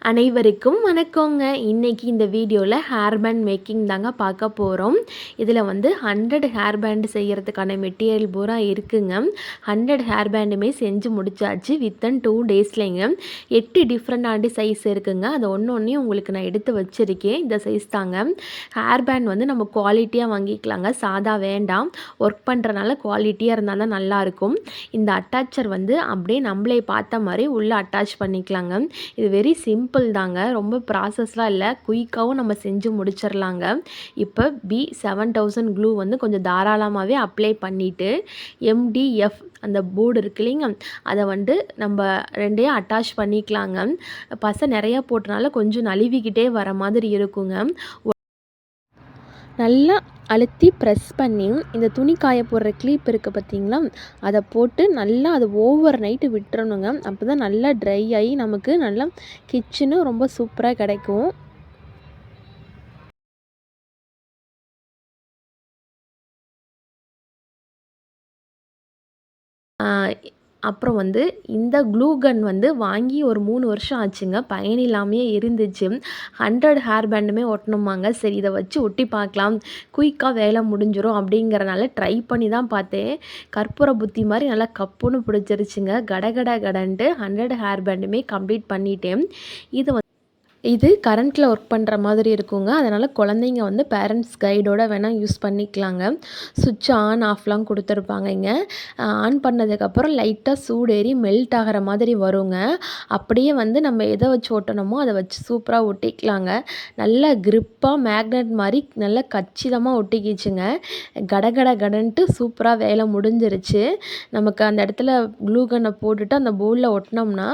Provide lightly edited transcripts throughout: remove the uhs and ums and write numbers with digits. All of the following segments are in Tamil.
அனைவருக்கும் வணக்கங்க. இன்றைக்கி இந்த வீடியோவில் ஹேர் பேண்ட் மேக்கிங் தாங்க பார்க்க போகிறோம். இதில் வந்து 100 ஹேர் பேண்டு செய்கிறதுக்கான மெட்டீரியல் பூரா இருக்குங்க. 100 ஹேர் பேண்டுமே செஞ்சு முடிச்சாச்சு வித்தின் 2 டேஸ்லேங்க. 8 டிஃப்ரெண்டான சைஸ் இருக்குங்க. அது ஒன்றையும் உங்களுக்கு நான் எடுத்து வச்சுருக்கேன். இந்த சைஸ் தாங்க. ஹேர் பேண்ட் வந்து நம்ம குவாலிட்டியாக வாங்கிக்கலாங்க, சாதா வேண்டாம். ஒர்க் பண்ணுறனால குவாலிட்டியாக இருந்தால் தான் நல்லாயிருக்கும். இந்த அட்டாச்சர் வந்து அப்படியே நம்மளே பார்த்த மாதிரி உள்ளே அட்டாச் பண்ணிக்கலாங்க. இது வெரி சிம்பிள் தாங்க, ரொம்ப ப்ராசஸ்லாம் இல்லை, குயிக்காகவும் நம்ம செஞ்சு முடிச்சிடலாங்க. இப்போ B7000 க்ளூ வந்து கொஞ்சம் தாராளமாகவே அப்ளை பண்ணிவிட்டு MDF அந்த போர்டு இருக்கு இல்லைங்க, அதை வந்து நம்ம ரெண்டையும் அட்டாச் பண்ணிக்கலாங்க. பசை நிறையா போட்டனால கொஞ்சம் நழுவிக்கிட்டே வர மாதிரி இருக்குங்க. நல்லா அழுத்தி ப்ரெஸ் பண்ணி இந்த துணி காய போடுற கிளிப் இருக்குது பார்த்திங்களா, அதை போட்டு நல்லா அது ஓவர் நைட்டு விட்டுறணுங்க. அப்போ தான் நல்லா ட்ரை ஆகி நமக்கு நல்லா கிச்சனு ரொம்ப சூப்பராக கிடைக்கும். அப்புறம் வந்து இந்த க்ளூ கன் வந்து வாங்கி ஒரு 3 வருஷம் ஆச்சுங்க. பயன் இல்லாமையே இருந்துச்சு. 100 ஹேர் பேண்டுமே ஒட்டணுமாங்க. சரி, இதை வச்சு ஒட்டி பார்க்கலாம், குயிக்காக வேலை முடிஞ்சிடும் அப்படிங்கிறனால ட்ரை பண்ணி தான் பார்த்தேன். கற்பூர புத்தி மாதிரி நல்லா கப்புன்னு பிடிச்சிருச்சுங்க. கடன்ட்டு 100 ஹேர் பேண்டுமே கம்ப்ளீட் பண்ணிட்டேன். இது கரண்ட்டில் ஒர்க் பண்ணுற மாதிரி இருக்குங்க. அதனால் குழந்தைங்க வந்து பேரண்ட்ஸ் கைடோடு வேணால் யூஸ் பண்ணிக்கலாங்க. சுவிட்ச் ஆன் ஆஃப்லாம் கொடுத்துருப்பாங்க. இங்கே ஆன் பண்ணதுக்கப்புறம் லைட்டாக சூடேறி மெல்ட் ஆகிற மாதிரி வருங்க. அப்படியே வந்து நம்ம எதை வச்சு ஒட்டணுமோ அதை வச்சு சூப்பராக ஒட்டிக்கலாங்க. நல்லா க்ரிப்பாக மேக்னெட் மாதிரி நல்லா கச்சிதமாக ஒட்டிக்கிச்சுங்க. கடன்ட்டு சூப்பராக வேலை முடிஞ்சிருச்சு. நமக்கு அந்த இடத்துல க்ளூ கன்னை போட்டுட்டு அந்த போர்டில் ஒட்டினோம்னா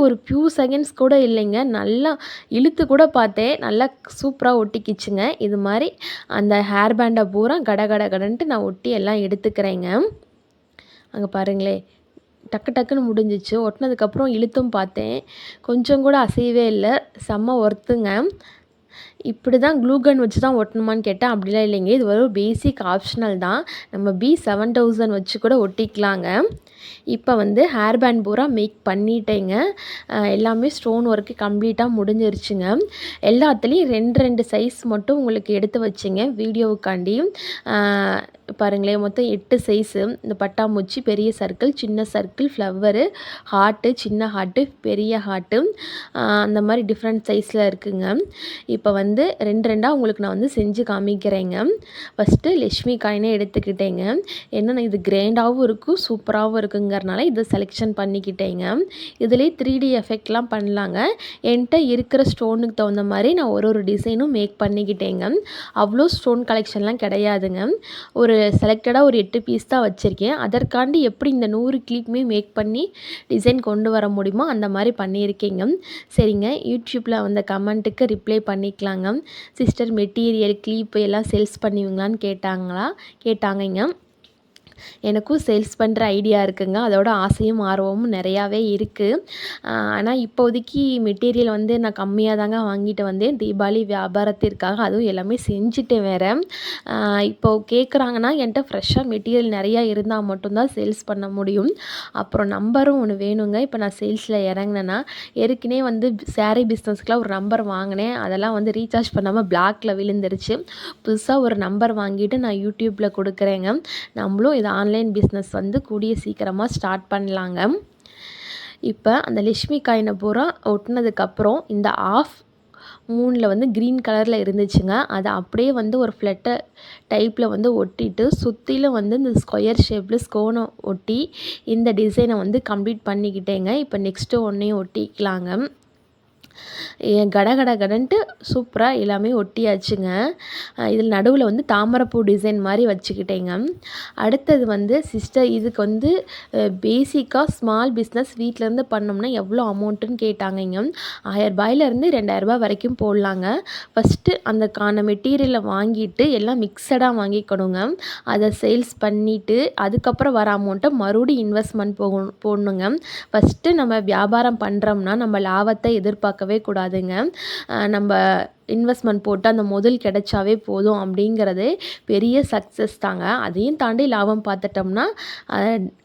ஒரு ஃபியூ செகண்ட்ஸ் கூட இல்லைங்க, நல்லா இழுத்து கூட பார்த்தேன், நல்லா சூப்பராக ஒட்டிக்கிச்சுங்க. இது மாதிரி அந்த ஹேர் பேண்டை பூரா கடன்ட்டு நான் ஒட்டி எல்லாம் எடுத்துக்கிறேங்க. அங்கே பாருங்களேன், டக்குன்னு முடிஞ்சிச்சு. ஒட்டினதுக்கப்புறம் இழுத்தும் பார்த்தேன், கொஞ்சம் கூட அசையவே இல்லை. செம்ம ஒர்த்துங்க. இப்படி தான் க்ளூ கன் வச்சு தான் ஒட்டணுமான்னு கேட்டால் அப்படிலாம் இல்லைங்க. இது ஒரு பேசிக் ஆப்ஷனல் தான். நம்ம B7000 வச்சு கூட ஒட்டிக்கலாங்க. இப்போ வந்து ஹேர் பேண்ட் பூரா மேக் பண்ணிட்டேங்க. எல்லாமே ஸ்டோன் ஒர்க்கு கம்ப்ளீட்டாக முடிஞ்சிருச்சுங்க. எல்லாத்துலேயும் 2 சைஸ் மட்டும் உங்களுக்கு எடுத்து வச்சுங்க வீடியோவுக்காண்டி. பாருங்களேன், மொத்தம் 8 சைஸு. இந்த பட்டாம்பூச்சி, பெரிய சர்க்கிள், சின்ன சர்க்கிள், ஃப்ளவரு, ஹார்ட்டு, சின்ன ஹார்ட்டு, பெரிய ஹார்ட்டு, அந்த மாதிரி டிஃப்ரெண்ட் சைஸில் இருக்குங்க. இப்போ வந்து 2 உங்களுக்கு நான் வந்து செஞ்சு காமிக்கிறேங்க. ஃபஸ்ட்டு லக்ஷ்மி காயினே எடுத்துக்கிட்டேங்க. என்னென்ன இது கிராண்டாகவும் இருக்கும், சூப்பராகவும் இருக்குங்கிறனால இதை செலெக்ஷன் பண்ணிக்கிட்டேங்க. இதுலேயே 3D எஃபெக்ட்லாம் பண்ணலாங்க. என்கிட்ட இருக்கிற ஸ்டோனுக்கு தகுந்த மாதிரி நான் ஒரு டிசைனும் மேக் பண்ணிக்கிட்டேங்க. அவ்வளோ ஸ்டோன் கலெக்ஷன்லாம் கிடையாதுங்க. ஒரு செலக்டடாக ஒரு 8 பீஸ் தான் வச்சுருக்கேன். அதற்காண்டி எப்படி இந்த 100 கிளிப்புமே மேக் பண்ணி டிசைன் கொண்டு வர முடியுமோ அந்த மாதிரி பண்ணியிருக்கேங்க. சரிங்க, யூடியூப்பில் வந்த கமெண்ட்டுக்கு ரிப்ளை பண்ணிக்கலாங்க. சிஸ்டர், மெட்டீரியல் கிளிப்பு எல்லாம் சேல்ஸ் பண்ணுவீங்களான்னு கேட்டாங்கங்க. எனக்கும் சேல்ஸ் பண்ணுற ஐடியா இருக்குங்க. அதோட ஆசையும் ஆர்வமும் நிறையாவே இருக்குது. ஆனால் இப்போதைக்கு மெட்டீரியல் வந்து நான் கம்மியாக தாங்க வாங்கிட்டு வந்தேன், தீபாவளி வியாபாரத்திற்காக. அதுவும் எல்லாமே செஞ்சுட்டேன் வேறு. இப்போது கேட்குறாங்கன்னா என்கிட்ட ஃப்ரெஷ்ஷாக மெட்டீரியல் நிறையா இருந்தால் மட்டும்தான் சேல்ஸ் பண்ண முடியும். அப்புறம் நம்பரும் ஒன்று வேணுங்க. இப்போ நான் சேல்ஸில் இறங்கினேன்னா, ஏற்கனவே வந்து சாரீ பிஸ்னஸ்க்கெலாம் ஒரு நம்பர் வாங்கினேன். அதெல்லாம் வந்து ரீசார்ஜ் பண்ணாமல் பிளாக்கில் விழுந்துருச்சு. புதுசாக ஒரு நம்பர் வாங்கிட்டு நான் யூடியூப்பில் கொடுக்குறேங்க. நம்மளும் இதை ஆன்லைன் பிஸ்னஸ் வந்து கூடிய சீக்கிரமாக ஸ்டார்ட் பண்ணலாங்க. இப்போ அந்த லக்ஷ்மி காயினை பூரா ஒட்டினதுக்கப்புறம் இந்த ஆஃப் மூணில் வந்து க்ரீன் கலரில் இருந்துச்சுங்க. அதை அப்படியே வந்து ஒரு ஃப்ளட்டர் டைப்பில் வந்து ஒட்டிட்டு சுற்றிலும் வந்து இந்த ஸ்கொயர் ஷேப்பில் ஸ்கோனை ஒட்டி இந்த டிசைனை வந்து கம்ப்ளீட் பண்ணிக்கிட்டேங்க. இப்போ நெக்ஸ்ட்டு ஒன்றையும் ஒட்டிக்கலாங்க. கடன்ட்டு சூப்பராக எல்லாமே ஒட்டியாச்சுங்க. இதில் நடுவில் வந்து தாமரைப்பூ டிசைன் மாதிரி வச்சுக்கிட்டேங்க. அடுத்தது வந்து சிஸ்டர், இதுக்கு வந்து பேசிக்காக ஸ்மால் பிஸ்னஸ் வீட்டிலேருந்து பண்ணோம்னா எவ்வளோ அமௌண்ட்டுன்னு கேட்டாங்கங்க. 1000 ரூபாயிலேருந்து 2000 ரூபாய் வரைக்கும் போடலாங்க. ஃபஸ்ட்டு அந்தக்கான மெட்டீரியலை வாங்கிட்டு எல்லாம் மிக்சடாக வாங்கிக்கணுங்க. அதை சேல்ஸ் பண்ணிவிட்டு அதுக்கப்புறம் வர அமௌண்ட்டை மறுபடியும் இன்வெஸ்ட்மெண்ட் போடணுங்க. ஃபஸ்ட்டு நம்ம வியாபாரம் பண்ணுறோம்னா நம்ம லாபத்தை எதிர்பார்க்கவே கூடாதுங்க. நம்ம இன்வெஸ்ட்மெண்ட் போட்டு அந்த முதல் கிடைச்சாவே போதும் அப்படிங்கிறதே பெரிய சக்ஸஸ் தாங்க. அதையும் தாண்டி லாபம் பார்த்துட்டோம்னா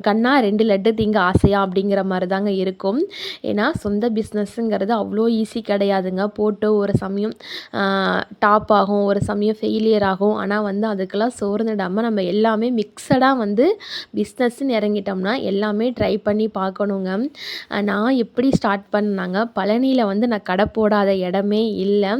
கண்ணா 2 லட்டு திங்க ஆசையா அப்படிங்கிற மாதிரி தாங்க இருக்கும். ஏன்னா சொந்த பிஸ்னஸ்ஸுங்கிறது அவ்வளோ ஈஸி கிடையாதுங்க. போட்டு ஒரு சமயம் டாப் ஆகும், ஒரு சமயம் ஃபெயிலியர் ஆகும். ஆனால் வந்து அதுக்கெல்லாம் சோர்ந்துடாமல் நம்ம எல்லாமே மிக்சடாக வந்து பிஸ்னஸ்ன்னு இறங்கிட்டோம்னா எல்லாமே ட்ரை பண்ணி பார்க்கணுங்க. நான் எப்படி ஸ்டார்ட் பண்ணேனாங்க, பழனியில் வந்து நான் கடை போடாத இடமே இல்லை.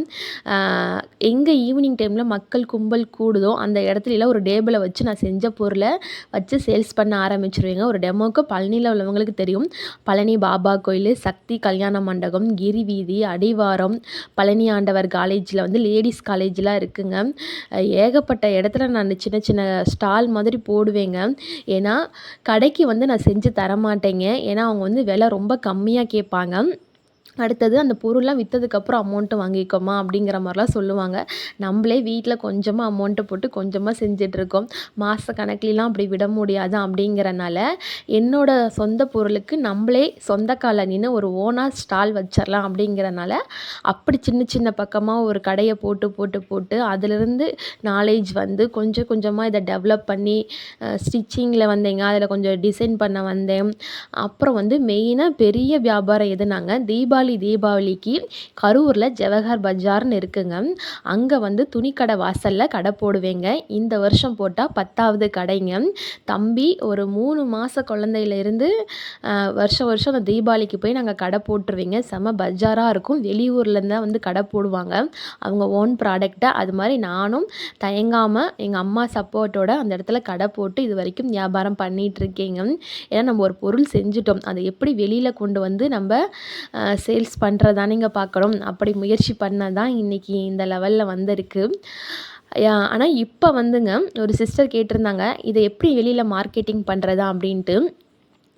எங்கே ஈவினிங் டைமில் மக்கள் கும்பல் கூடுதோ அந்த இடத்துலலாம் ஒரு டேபிளை வச்சு நான் செஞ்ச பொருளை வச்சு சேல்ஸ் பண்ண ஆரம்பிச்சிருவேங்க. ஒரு டெமோக்கு பழனியில் உள்ளவங்களுக்கு தெரியும். பழனி பாபா கோயில், சக்தி கல்யாண மண்டபம், கிரி வீதி, அடிவாரம், பழனி ஆண்டவர் காலேஜில் வந்து லேடிஸ் காலேஜ்லாம் இருக்குங்க. ஏகப்பட்ட இடத்துல நான் சின்ன சின்ன ஸ்டால் மாதிரி போடுவேங்க. ஏன்னா கடைக்கு வந்து நான் செஞ்சு தரமாட்டேங்க. ஏன்னா அவங்க வந்து விலை ரொம்ப கம்மியாக கேட்பாங்க. அடுத்தது அந்த பொருள்லாம் விற்றதுக்கப்புறம் அமௌண்ட்டு வாங்கிக்கோமா அப்படிங்கிற மாதிரிலாம் சொல்லுவாங்க. நம்மளே வீட்டில் கொஞ்சமாக அமௌண்ட்டு போட்டு கொஞ்சமாக செஞ்சிட்ருக்கோம். மாத கணக்குலலாம் அப்படி விட முடியாது. அப்படிங்கிறனால என்னோடய சொந்த பொருளுக்கு நம்மளே சொந்த கால நின்று ஒரு ஓனாக ஸ்டால் வச்சிடலாம் அப்படிங்கிறனால அப்படி சின்ன சின்ன பக்கமாக ஒரு கடையை போட்டு போட்டு போட்டு அதிலிருந்து நாலேஜ் வந்து கொஞ்சம் கொஞ்சமாக இதை டெவலப் பண்ணி ஸ்டிச்சிங்கில் வந்தேங்க. அதில் கொஞ்சம் டிசைன் பண்ண வந்தேன். அப்புறம் வந்து மெயினாக பெரிய வியாபாரம் எதுனாங்க, தீபாவளிக்கு கரூரில் ஜவஹர் பஜார்னு இருக்குங்க. அங்கே வந்து துணிக்கடை வாசலில் கடை போடுவேங்க. இந்த வருஷம் போட்டால் 10வது கடைங்க. தம்பி ஒரு 3 மாத குழந்தையிலேருந்து வருஷம் வருஷம் அந்த தீபாவளிக்கு போய் நாங்கள் கடை போட்டுருவேங்க. செம பஜாராக இருக்கும். வெளியூர்லேருந்து தான் வந்து கடை போடுவாங்க. அவங்க ஓன் ப்ராடக்டை. அது மாதிரி நானும் தயங்காமல் எங்கள் அம்மா சப்போர்ட்டோட அந்த இடத்துல கடை போட்டு இது வரைக்கும் வியாபாரம் பண்ணிகிட்ருக்கேங்க. ஏன்னா நம்ம ஒரு பொருள் செஞ்சுட்டோம், அதை எப்படி வெளியில் கொண்டு வந்து நம்ம சேல்ஸ் பண்ணுறதானேங்க பார்க்கணும். அப்படி முயற்சி பண்ண தான் இன்றைக்கி இந்த லெவலில் வந்திருக்கு. ஆனால் இப்போ வந்துங்க ஒரு சிஸ்டர் கேட்டிருந்தாங்க, இதை எப்படி வெளியில் மார்க்கெட்டிங் பண்ணுறதா அப்படின்ட்டு.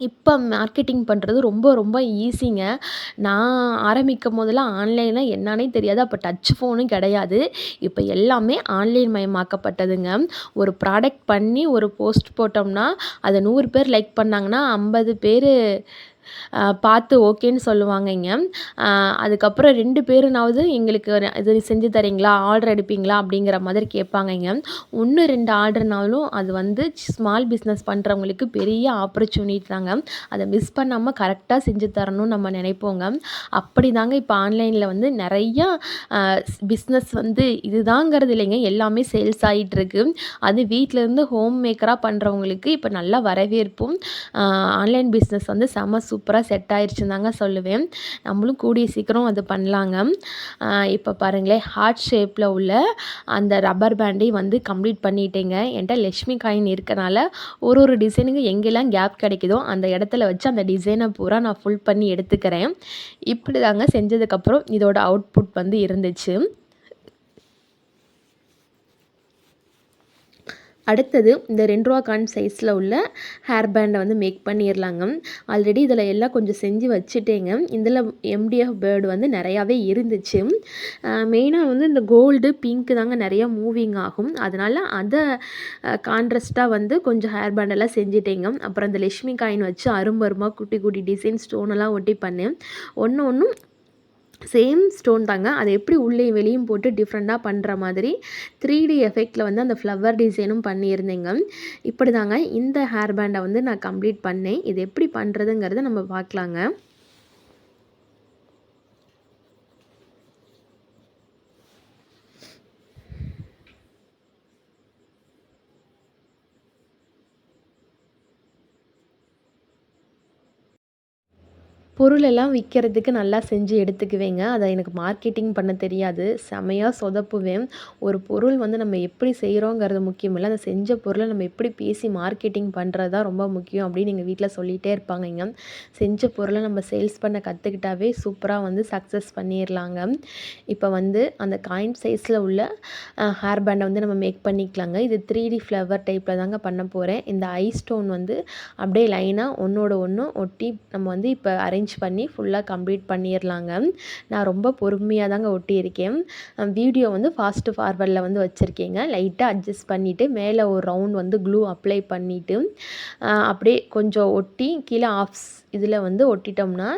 இப்போ மார்க்கெட்டிங் பண்ணுறது ரொம்ப ரொம்ப ஈஸிங்க. நான் ஆரம்பிக்கும் போதெல்லாம் ஆன்லைனில் என்னானே தெரியாது. அப்போ டச் ஃபோனும் கிடையாது. இப்போ எல்லாமே ஆன்லைன் மயமாக்கப்பட்டதுங்க. ஒரு ப்ராடக்ட் பண்ணி ஒரு போஸ்ட் போட்டோம்னா அதை 100 பேர் லைக் பண்ணாங்கன்னா 50 பேர் பார்த்து ஓகேன்னு சொல்லுவாங்கங்க. அதுக்கப்புறம் 2 பேருனாவது எங்களுக்கு இது செஞ்சு தரீங்களா, ஆர்டர் எடுப்பீங்களா அப்படிங்கிற மாதிரி கேட்பாங்கங்க. 1, 2 ஆர்டர்னாலும் அது வந்து ஸ்மால் பிஸ்னஸ் பண்ணுறவங்களுக்கு பெரிய ஆப்பர்ச்சுனிட்டி தாங்க. அதை மிஸ் பண்ணாமல் கரெக்டாக செஞ்சு தரணும்னு நம்ம நினைப்போங்க. அப்படி தாங்க இப்போ ஆன்லைனில் வந்து நிறையா பிஸ்னஸ் வந்து இதுதாங்கிறது இல்லைங்க, எல்லாமே சேல்ஸ் ஆகிட்டுருக்கு. அது வீட்டிலேருந்து ஹோம் மேக்கராக பண்ணுறவங்களுக்கு இப்போ நல்லா வரவேற்பும். ஆன்லைன் பிஸ்னஸ் வந்து செம சூப்பராக செட் ஆயிடுச்சுன்னு தாங்க சொல்லுவேன். நம்மளும் கூடிய சீக்கிரம் அது பண்ணலாங்க. இப்போ பாருங்களேன், ஹார்ட் ஷேப்பில் உள்ள அந்த ரப்பர் பேண்டையும் வந்து கம்ப்ளீட் பண்ணிட்டேங்க. என்கிட்ட லக்ஷ்மி காயின் இருக்கனால ஒரு டிசைனுக்கு எங்கெல்லாம் கேப் கிடைக்குதோ அந்த இடத்துல வச்சு அந்த டிசைனை பூரா நான் ஃபுல் பண்ணி எடுத்துக்கிறேன். இப்படி தாங்க செஞ்சதுக்கப்புறம் இதோட அவுட்புட் வந்து இருந்துச்சு. அடுத்தது இந்த ரூ. 2 காயின் சைஸில் உள்ள ஹேர் பேண்டை வந்து மேக் பண்ணிடலாங்க. ஆல்ரெடி இதில் எல்லாம் கொஞ்சம் செஞ்சு வச்சுட்டேங்க. இதில் எம்டிஎஃப் பேர்டு வந்து நிறையாவே இருந்துச்சு. மெயினாக வந்து இந்த கோல்டு பிங்க்கு தாங்க நிறையா மூவிங் ஆகும். அதனால் அதை கான்ட்ராஸ்ட்டாக வந்து கொஞ்சம் ஹேர் பேண்டெல்லாம் செஞ்சுட்டேங்க. அப்புறம் இந்த லக்ஷ்மி காயின் வச்சு அரும்பருமாக குட்டி குட்டி டிசைன் ஸ்டோனெல்லாம் ஒட்டி பண்ணேன். ஒன்றும் சேம் ஸ்டோன் தாங்க. அதை எப்படி உள்ளேயும் வெளியும் போட்டு டிஃப்ரெண்ட்டாக பண்ணுற மாதிரி 3D எஃபெக்டில் வந்து அந்த ஃப்ளவர் டிசைனும் பண்ணியிருந்தேங்க. இப்படி தாங்க இந்த ஹேர் பேண்டை வந்து நான் கம்ப்ளீட் பண்ணேன். இது எப்படி பண்ணுறதுங்கிறத நம்ம பார்க்கலாங்க. பொருளெல்லாம் விற்கிறதுக்கு நல்லா செஞ்சு எடுத்துக்குவேங்க. அதை எனக்கு மார்க்கெட்டிங் பண்ண தெரியாது. செமையாக சொதப்புவேன். ஒரு பொருள் வந்து நம்ம எப்படி செய்கிறோங்கிறது முக்கியம் இல்லை, அந்த செஞ்ச பொருளை நம்ம எப்படி பேசி மார்க்கெட்டிங் பண்ணுறது தான் ரொம்ப முக்கியம் அப்படின்னு எங்கள் வீட்டில் சொல்லிகிட்டே இருப்பாங்கங்க. செஞ்ச பொருளை நம்ம சேல்ஸ் பண்ண கற்றுக்கிட்டாவே சூப்பராக வந்து சக்ஸஸ் பண்ணிடலாங்க. இப்போ வந்து அந்த காயின் சைஸில் உள்ள ஹேர் பேண்டை வந்து நம்ம மேக் பண்ணிக்கலாங்க. இது 3D ஃப்ளவர் டைப்பில் தாங்க பண்ண போகிறேன். இந்த ஐ ஸ்டோன் வந்து அப்படியே லைனாக ஒன்றோட ஒன்று ஒட்டி நம்ம வந்து இப்போ அரேஞ்ச் அரேஞ்ச் பண்ணி ஃபுல்லாக கம்ப்ளீட் பண்ணிடலாங்க. நான் ரொம்ப பொறுமையாக தாங்க ஒட்டியிருக்கேன். வீடியோ வந்து ஃபாஸ்ட்டு ஃபார்வர்டில் வந்து வச்சுருக்கேங்க. லைட்டாக அட்ஜஸ்ட் பண்ணிவிட்டு மேலே ஒரு ரவுண்ட் வந்து க்ளூ அப்ளை பண்ணிவிட்டு அப்படியே கொஞ்சம் ஒட்டி கீழே இதில் வந்து ஒட்டிட்டோம்னா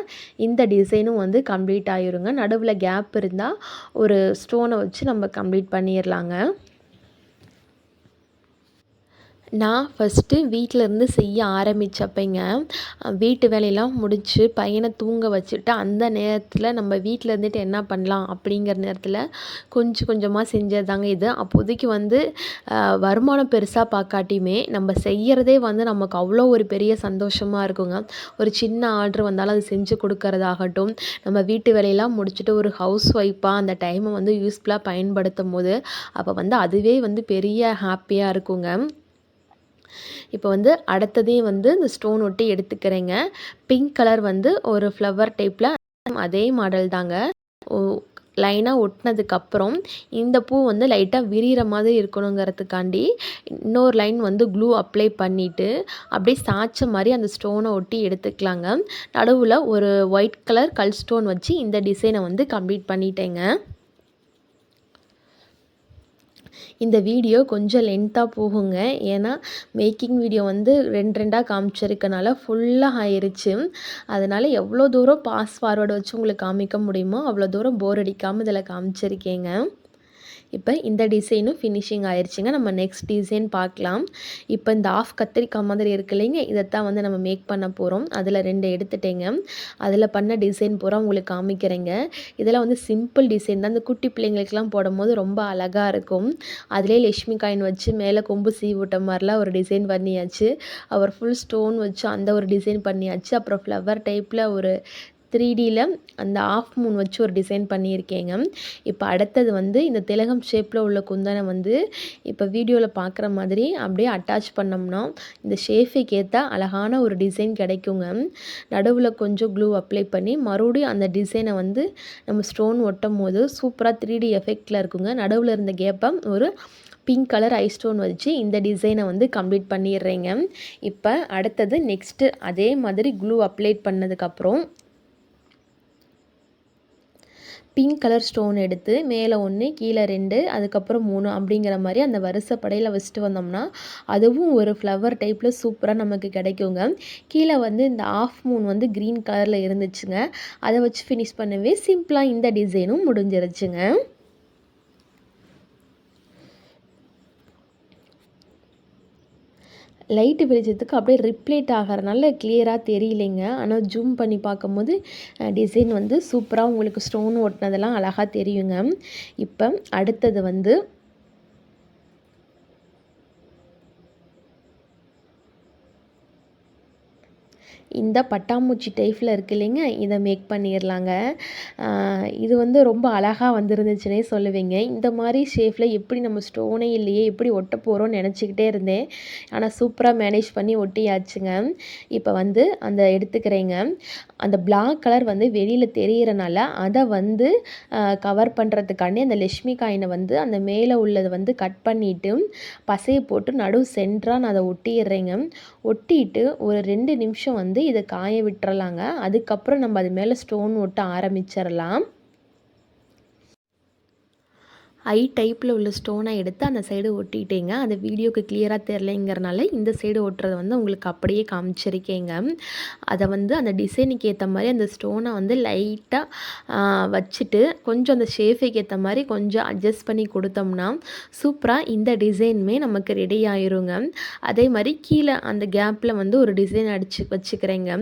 இந்த டிசைனும் வந்து கம்ப்ளீட் ஆகிருங்க. நடுவில் கேப் இருந்தால் ஒரு ஸ்டோனை வச்சு நம்ம கம்ப்ளீட் பண்ணிடலாங்க. நான் ஃபஸ்ட்டு வீட்டிலேருந்து செய்ய ஆரம்பித்தப்பங்க வீட்டு வேலையெல்லாம் முடித்து பையனை தூங்க வச்சுட்டு அந்த நேரத்தில் நம்ம வீட்டில் இருந்துட்டு என்ன பண்ணலாம் அப்படிங்கிற நேரத்தில் கொஞ்சம் கொஞ்சமாக செஞ்சது தாங்க இது. அப்போதைக்கு வந்து வருமானம் பெருசாக பார்க்காட்டியுமே நம்ம செய்கிறதே வந்து நமக்கு அவ்வளோ ஒரு பெரிய சந்தோஷமாக இருக்குங்க. ஒரு சின்ன ஆர்டர் வந்தாலும் அது செஞ்சு கொடுக்கறதாகட்டும், நம்ம வீட்டு வேலையெல்லாம் முடிச்சுட்டு ஒரு ஹவுஸ் ஒய்ஃபாக அந்த டைமை வந்து யூஸ்ஃபுல்லாக பயன்படுத்தும் போது அப்போ வந்து அதுவே வந்து பெரிய ஹாப்பியாக இருக்குங்க. இப்போ வந்து அடுத்ததையும் வந்து இந்த ஸ்டோன் ஒட்டி எடுத்துக்கிறேங்க. பிங்க் கலர் வந்து ஒரு ஃப்ளவர் டைப்பில் அதே மாடல் தாங்க. லைனாக ஒட்டினதுக்கப்புறம் இந்த பூ வந்து லைட்டாக விரிகிற மாதிரி இருக்கணுங்கிறதுக்காண்டி இன்னொரு லைன் வந்து க்ளூ அப்ளை பண்ணிவிட்டு அப்படியே சாய்ச்ச மாதிரி அந்த ஸ்டோனை ஒட்டி எடுத்துக்கலாங்க. நடுவில் ஒரு ஒயிட் கலர் கல் ஸ்டோன் வச்சு இந்த டிசைனை வந்து கம்ப்ளீட் பண்ணிட்டேங்க. இந்த வீடியோ கொஞ்சம் லென்த்தாக போகுங்க. ஏன்னா மேக்கிங் வீடியோ வந்து 2 காமிச்சிருக்கனால ஃபுல்லாக ஆயிருச்சு. அதனால் எவ்வளோ தூரம் பாஸ் ஃபார்வர்டு வச்சு உங்களுக்கு காமிக்க முடியுமோ அவ்வளோ தூரம் போர் அடிக்காமல் இதில் காமிச்சிருக்கேங்க. இப்போ இந்த டிசைனும் ஃபினிஷிங் ஆயிடுச்சுங்க. நம்ம நெக்ஸ்ட் டிசைன் பார்க்கலாம். இப்போ இந்த ஆஃப் கத்திரிக்காய் மாதிரி இருக்கு இல்லைங்க, இதைத்தான் வந்து நம்ம மேக் பண்ண போகிறோம். அதில் 2 எடுத்துட்டேங்க. அதில் பண்ண டிசைன் பூரா உங்களுக்கு காமிக்கிறேங்க. இதெல்லாம் வந்து சிம்பிள் டிசைன் தான். இந்த குட்டி பிள்ளைங்களுக்கெல்லாம் போடும்போது ரொம்ப அழகாக இருக்கும். அதிலே லட்சுமி காயின் வச்சு மேலே கொம்பு சீவி விட்ட மாதிரிலாம் ஒரு டிசைன் பண்ணியாச்சு. அவர் ஃபுல் ஸ்டோன் வச்சு அந்த ஒரு டிசைன் பண்ணியாச்சு. அப்புறம் ஃப்ளவர் டைப்பில் ஒரு 3Dயில் அந்த ஆஃப் மூன் வச்சு ஒரு டிசைன் பண்ணியிருக்கேங்க. இப்போ அடுத்தது வந்து இந்த திலகம் ஷேப்பில் உள்ள குந்தனை வந்து இப்போ வீடியோவில் பார்க்குற மாதிரி அப்படியே அட்டாச் பண்ணோம்னா இந்த ஷேஃபுக்கு ஏற்ற அழகான ஒரு டிசைன் கிடைக்குங்க. நடுவில் கொஞ்சம் க்ளூ அப்ளை பண்ணி மறுபடியும் அந்த டிசைனை வந்து நம்ம ஸ்டோன் ஒட்டும் போது சூப்பராக 3D எஃபெக்டில் இருக்குங்க. நடுவில் இருந்த கேப்பை ஒரு பிங்க் கலர் ஐ ஸ்டோன் வச்சு இந்த டிசைனை வந்து கம்ப்ளீட் பண்ணிடுறேங்க. இப்போ அடுத்தது நெக்ஸ்ட்டு அதே மாதிரி க்ளூ அப்ளை பண்ணதுக்கப்புறம் பிங்க் கலர் ஸ்டோன் எடுத்து மேலே 1 கீழே 2 அதுக்கப்புறம் 3 அப்படிங்கிற மாதிரி அந்த வரிசைப்படையில் வச்சுட்டு வந்தோம்னா அதுவும் ஒரு ஃப்ளவர் டைப்பில் சூப்பராக நமக்கு கிடைக்குங்க. கீழே வந்து இந்த ஆஃப் மூன் வந்து க்ரீன் கலரில் இருந்துச்சுங்க. அதை வச்சு ஃபினிஷ் பண்ணவே சிம்பிளாக இந்த டிசைனும் முடிஞ்சிருச்சுங்க. லைட்டு வெளிச்சத்துக்கு அப்படியே ரிப்ளேட் ஆகிறனால கிளியராக தெரியலைங்க. ஆனால் ஜூம் பண்ணி பார்க்கும்போது டிசைன் வந்து சூப்பராக உங்களுக்கு ஸ்டோன் ஒட்டினதெல்லாம் அழகாக தெரியுங்க. இப்போ அடுத்தது வந்து இந்த பட்டாம்பூச்சி டைப்பில் இருக்கு இல்லைங்க, இதை மேக் பண்ணிடலாங்க. இது வந்து ரொம்ப அழகாக வந்துருந்துச்சுன்னே சொல்லுவேங்க. இந்த மாதிரி ஷேப்பில் எப்படி நம்ம ஸ்டோனே இல்லையே எப்படி ஒட்ட போகிறோம்னு நினச்சிக்கிட்டே இருந்தேன். ஆனால் சூப்பராக மேனேஜ் பண்ணி ஒட்டியாச்சுங்க. இப்போ வந்து அந்த எடுத்துக்கிறேங்க. அந்த பிளாக் கலர் வந்து வெளியில் தெரிகிறனால அதை வந்து கவர் பண்ணுறதுக்காண்டி அந்த லட்சுமி காயினை வந்து அந்த மேலே உள்ளதை வந்து கட் பண்ணிவிட்டு பசையை போட்டு நடு சென்டராக நான் அதை ஒட்டிடுறேங்க. ஒட்டிட்டு ஒரு 2 நிமிஷம் வந்து இதை காய விட்டுறலாங்க. அதுக்கப்புறம் நம்ம அது மேலே ஸ்டோன் ஒட்ட ஆரம்பிச்சிடலாம். ஐ டைப்பில் உள்ள ஸ்டோனை எடுத்து அந்த சைடு ஒட்டிட்டேங்க. அது வீடியோக்கு கிளியராக தெரிலைங்கிறனால இந்த சைடு ஒட்டுறதை வந்து உங்களுக்கு அப்படியே காமிச்சிருக்கேங்க. அதை வந்து அந்த டிசைனுக்கு ஏற்ற மாதிரி அந்த ஸ்டோனை வந்து லைட்டாக வச்சுட்டு கொஞ்சம் அந்த ஷேஃபுக்கு ஏற்ற மாதிரி கொஞ்சம் அட்ஜஸ்ட் பண்ணி கொடுத்தோம்னா சூப்பராக இந்த டிசைனுமே நமக்கு ரெடி ஆயிருங்க. அதே மாதிரி கீழே அந்த கேப்பில் வந்து ஒரு டிசைன் அடித்து வச்சுக்கிறேங்க.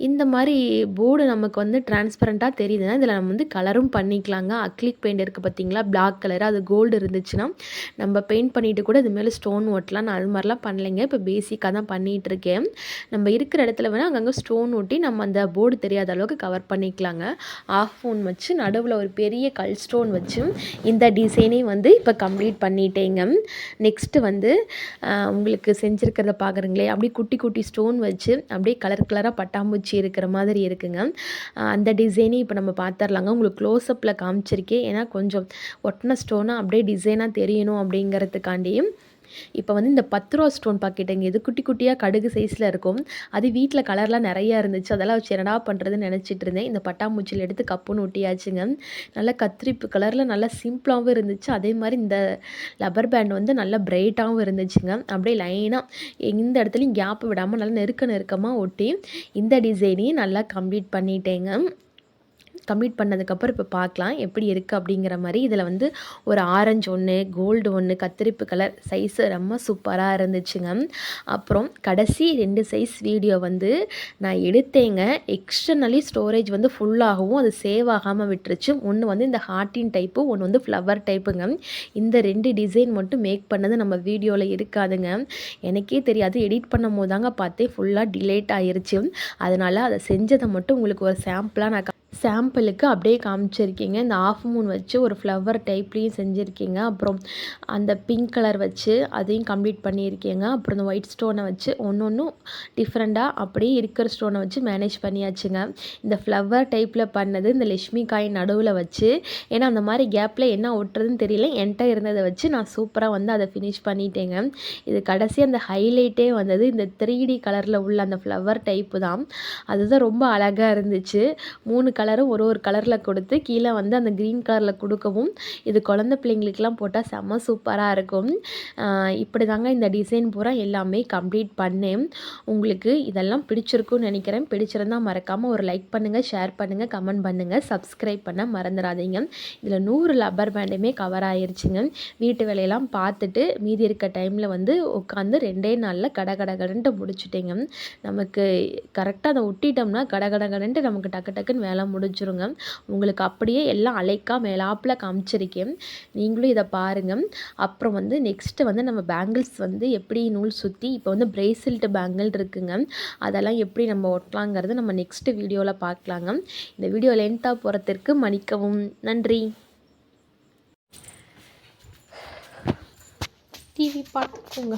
இந்த மாதிரி போர்டு நமக்கு வந்து டிரான்ஸ்பரண்ட்டாக தெரியுதுன்னா இதில் நம்ம வந்து கலரும் பண்ணிக்கலாங்க. அக்லிக் பெயிண்ட் இருக்குது பார்த்தீங்களா, பிளாக் கலர், அது கோல்டு இருந்துச்சுன்னா நம்ம பெயிண்ட் பண்ணிவிட்டு கூட இது மேலே ஸ்டோன் ஒட்டலாம். நான் அது மாதிரிலாம் பண்ணலைங்க. இப்போ பேசிக்காக தான் பண்ணிகிட்ருக்கேன். நம்ம இருக்கிற இடத்துல வேணால் அங்கங்கே ஸ்டோன் ஒட்டி நம்ம அந்த போர்டு தெரியாத அளவுக்கு கவர் பண்ணிக்கலாங்க. ஆஃப் மூன் வச்சு நடுவில் ஒரு பெரிய கல் ஸ்டோன் வச்சு இந்த டிசைனையும் வந்து இப்போ கம்ப்ளீட் பண்ணிட்டேங்க. நெக்ஸ்ட்டு வந்து உங்களுக்கு செஞ்சுருக்கிறத பார்க்குறீங்களே அப்படியே குட்டி குட்டி ஸ்டோன் வச்சு அப்படியே கலர் கலராக பட்டாம்பூச்சி இருக்கிற மாதிரி இருக்குங்க. அந்த டிசைனையும் இப்போ நம்ம பார்த்துடலாங்க. உங்களுக்கு க்ளோஸ்அப்பில் காமிச்சிருக்கேன். ஏன்னா கொஞ்சம் ஒட்டின ஸ்டோனாக அப்படியே டிசைனாக தெரியணும் அப்படிங்கிறதுக்காண்டியும் இப்போ வந்து இந்த ரூ. 10 ஸ்டோன் பாக்கெட்டுங்க. இது குட்டி குட்டியா கடுகு சைஸ்ல இருக்கும். அது வீட்ல கலர்லாம் நெறையா இருந்துச்சு. அதெல்லாம் வச்சு என்னடா பண்ணுறதுன்னு நெனச்சிட்டு இருந்தேன். இந்த பட்டாம்பூச்சில எடுத்து கப்புன்னு ஒட்டியாச்சுங்க. நல்லா கத்திரிப்பு கலர்ல நல்லா சிம்பிளாவும் இருந்துச்சு. அதே மாரி இந்த லப்பர் பேண்ட் வந்து நல்லா பிரைட்டாவும் இருந்துச்சுங்க. அப்படியே லைனா எந்த இடத்துலயும் கேப் விடாம நல்லா நெருக்கமா ஒட்டி இந்த டிசைனையும் நல்லா கம்ப்ளீட் பண்ணிட்டேங்க. கம்ப்ளீட் பண்ணதுக்கப்புறம் இப்போ பார்க்கலாம் எப்படி இருக்குது அப்படிங்கிற மாதிரி. இதில் வந்து ஒரு ஆரஞ்சு ஒன்று, கோல்டு ஒன்று, கத்திரிப்பு கலர் சைஸு ரொம்ப சூப்பராக இருந்துச்சுங்க. அப்புறம் கடைசி 2 சைஸ் வீடியோ வந்து நான் எடுத்தேங்க. எக்ஸ்டர்னலி ஸ்டோரேஜ் வந்து ஃபுல்லாகவும் அது சேவ் ஆகாமல் விட்டுருச்சு. ஒன்று வந்து இந்த ஹார்ட்டின் டைப்பு, ஒன்று வந்து ஃப்ளவர் டைப்புங்க. இந்த 2 டிசைன் மட்டும் மேக் பண்ணது நம்ம வீடியோவில் இருக்காதுங்க. எனக்கே தெரியாது, எடிட் பண்ணும் போது தாங்க பார்த்தேன் ஃபுல்லாக டிலேட் ஆயிருச்சு. அதனால் அதை செஞ்சதை மட்டும் உங்களுக்கு ஒரு சாம்பிளாக நான் சாம்பிளுக்கு அப்படியே காமிச்சிருக்கீங்க. இந்த ஆஃப் மூன் வச்சு ஒரு ஃப்ளவர் டைப்லேயும் செஞ்சுருக்கீங்க. அப்புறம் அந்த பிங்க் கலர் வச்சு அதையும் கம்ப்ளீட் பண்ணியிருக்கீங்க. அப்புறம் இந்த ஒயிட் ஸ்டோனை வச்சு ஒன்றும் டிஃப்ரெண்ட்டாக அப்படியே இருக்கிற ஸ்டோனை வச்சு மேனேஜ் பண்ணியாச்சுங்க. இந்த ஃப்ளவர் டைப்பில் பண்ணது இந்த லட்சுமி காய் நடுவில் வச்சு, ஏன்னா அந்த மாதிரி கேப்பில் என்ன ஒட்டுறதுன்னு தெரியல, என்கிட்ட இருந்ததை வச்சு நான் சூப்பராக வந்து அதை ஃபினிஷ் பண்ணிட்டேங்க. இது கடைசி அந்த ஹைலைட்டே வந்தது இந்த 3D கலரில் உள்ள அந்த ஃப்ளவர் டைப்பு தான். அதுதான் ரொம்ப அழகாக இருந்துச்சு. 3 கலரும் ஒரு கலரில் கொடுத்து கீழே வந்து அந்த க்ரீன் கலரில் கொடுக்கவும், இது குழந்தை பிள்ளைங்களுக்கெல்லாம் போட்டால் செம்ம சூப்பராக இருக்கும். இப்படி தாங்க இந்த டிசைன் பூரா எல்லாமே கம்ப்ளீட் பண்ணேன். உங்களுக்கு இதெல்லாம் பிடிச்சிருக்குன்னு நினைக்கிறேன். பிடிச்சிருந்தால் மறக்காமல் ஒரு லைக் பண்ணுங்கள், ஷேர் பண்ணுங்கள், கமெண்ட் பண்ணுங்கள், சப்ஸ்கிரைப் பண்ண மறந்துடாதீங்க. இதில் 100 லப்பர் பேண்டுமே கவர் ஆயிருச்சுங்க. வீட்டு வேலையெல்லாம் பார்த்துட்டு மீதி இருக்க டைமில் வந்து உட்காந்து 2 நாளில் கடன்ட்டு முடிச்சுட்டேங்க. நமக்கு கரெக்டாக அதை ஒட்டிட்டோம்னா கடன்ட்டு நமக்கு டக்குன்னு வேலை முடிஞ்சிருங்க. உங்களுக்கு அப்படியே எல்லாம் அலைக்கா மேலாப்பில் காமிச்சிருக்கேன். நீங்களும் இதை பாருங்கள். அப்புறம் வந்து நெக்ஸ்ட்டு வந்து நம்ம பேங்கிள்ஸ் வந்து எப்படி நூல் சுற்றி இப்போ வந்து பிரேஸ்லெட் பேங்கிள் இருக்குங்க. அதெல்லாம் எப்படி நம்ம ஒட்டலாங்கிறது நம்ம நெக்ஸ்ட்டு வீடியோவில் பார்க்கலாங்க. இந்த வீடியோ லென்த்தாக போகிறதுக்கு மன்னிக்கவும். நன்றி. டிவி பார்த்துக்கோங்க.